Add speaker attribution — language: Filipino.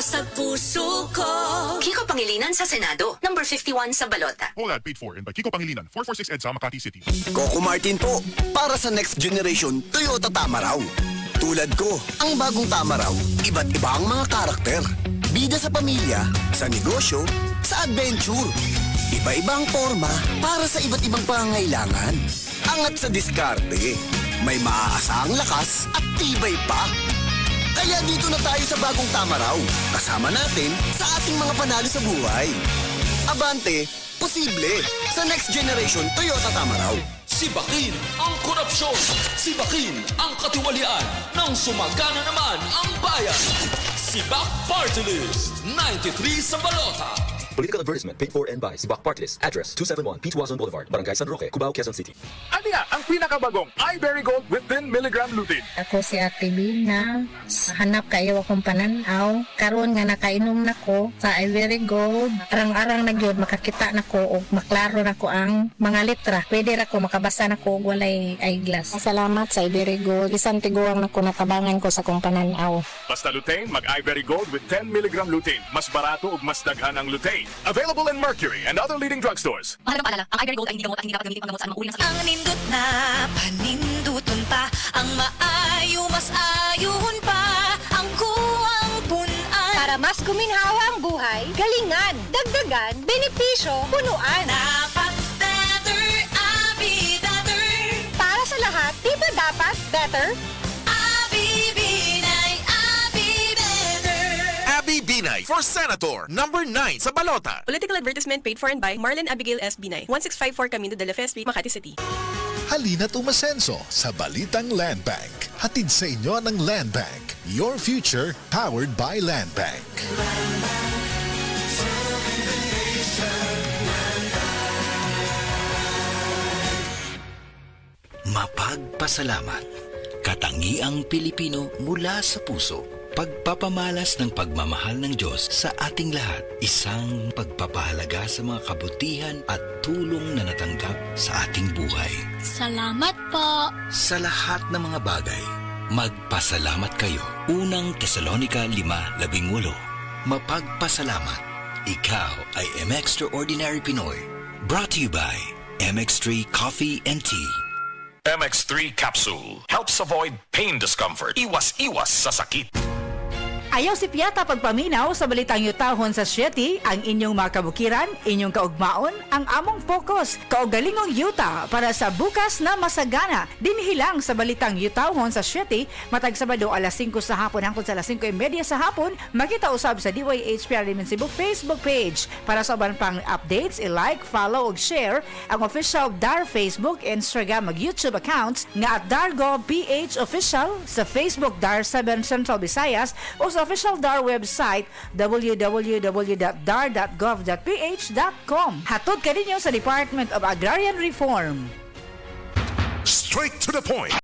Speaker 1: sa puso ko.
Speaker 2: Kiko Pangilinan sa Senado, number 51 sa Balota.
Speaker 3: All ad paid for and by Kiko Pangilinan, 446 EDSA, Makati City.
Speaker 4: Coco Martin po, para sa next generation Toyota Tamaraw. Tulad ko, ang bagong Tamaraw, iba't iba ang mga karakter. Bida sa pamilya, sa negosyo, sa adventure. Iba-ibang forma para sa iba't ibang pangangailangan. Angat sa diskarte, may maaasahang lakas at tibay pa. Kaya dito na tayo sa bagong Tamaraw. Kasama natin sa ating mga panalo sa buhay. Abante, posible sa next generation Toyota Tamaraw.
Speaker 5: Sibakin ang korupsyon. Sibakin ang katiwalian. Nang sumagana naman ang bayan. Sibak Party List 93 sa Balota.
Speaker 6: Political advertisement paid for and by Sibak Party List. Address 271 P. Tuazon Boulevard, Barangay San Roque, Cubao, Quezon City.
Speaker 7: Ano nga ang pinakabagong iBerry Gold with 10 mg lutein?
Speaker 8: Ako si Ate B na hanap kayo akong pananaw. Karon nga nakainom na ko sa Ivory Gold. Arang-arang na gyud makakita na ko o maklaro na ko ang mga letra. Pwede ra ko makabasa na ko og walay eyeglass. Salamat sa Ivory Gold. Isang tiguang na ko natabangan ko sa kong pananaw.
Speaker 7: Basta lutein, mag-iBerry Gold with 10 mg lutein. Mas barato ug mas daghan ang lutein. Available in Mercury and other leading drugstores.
Speaker 2: Mahalagang paalala, ang iBerry Gold ay hindi gamot at hindi dapat gamitin panggamot sa anumang uri ng sakit.
Speaker 1: Ang nindot na paninduton pa, ang maayo mas ayuhon pa, ang kuwang punan.
Speaker 9: Para mas guminhawa ang buhay, galingan, dagdagan, benepisyo, punuan.
Speaker 1: Dapat better, Abby, better.
Speaker 9: Para sa lahat, di ba dapat better?
Speaker 1: Abby Binay, Abby better.
Speaker 10: Abby Binay for Senator, number 9 sa Balota.
Speaker 11: Political advertisement paid for and by Marlon Abigail S. Binay, 1654 Camino de la Fe Street, Makati City.
Speaker 12: Halina't umasenso sa Balitang Land Bank. Hatid sa inyo ng Land Bank. Your future powered by Land Bank.
Speaker 13: Mapagpasalamat. Katangiang Pilipino mula sa puso. Pagpapamalas ng pagmamahal ng Diyos sa ating lahat. Isang pagpapahalaga sa mga kabutihan at tulong na natanggap sa ating buhay.
Speaker 1: Salamat po.
Speaker 13: Sa lahat ng mga bagay, magpasalamat kayo. Unang Tesalonica 5:18. Mapagpasalamat. Ikaw ay M-Extraordinary Pinoy. Brought to you by MX3 Coffee and Tea.
Speaker 14: MX3 Capsule helps avoid pain discomfort. Iwas-iwas sa sakit.
Speaker 15: Ayaw si Piata pagpaminaw sa balitang yutahon sa Sieti, ang inyong mga kabukiran, inyong kaugmaon, ang among focus, kaugalingong yuta para sa bukas na masagana. Dinhilang sa balitang yutahon sa Sieti, matag Sabado alas 5 sa hapon hangtod sa alas 5:30 sa hapon, makita usab sa DYHPR Limen Cebu Facebook page. Para sa uban pang updates, i-like, follow ug share ang official DAR Facebook, Instagram ug YouTube accounts nga at DarGovPH Official sa Facebook DAR 7 Central Visayas o sa official DAR website www.dar.gov.ph.com. Hatod ka ninyo sa Department of Agrarian Reform.
Speaker 3: Straight to the point.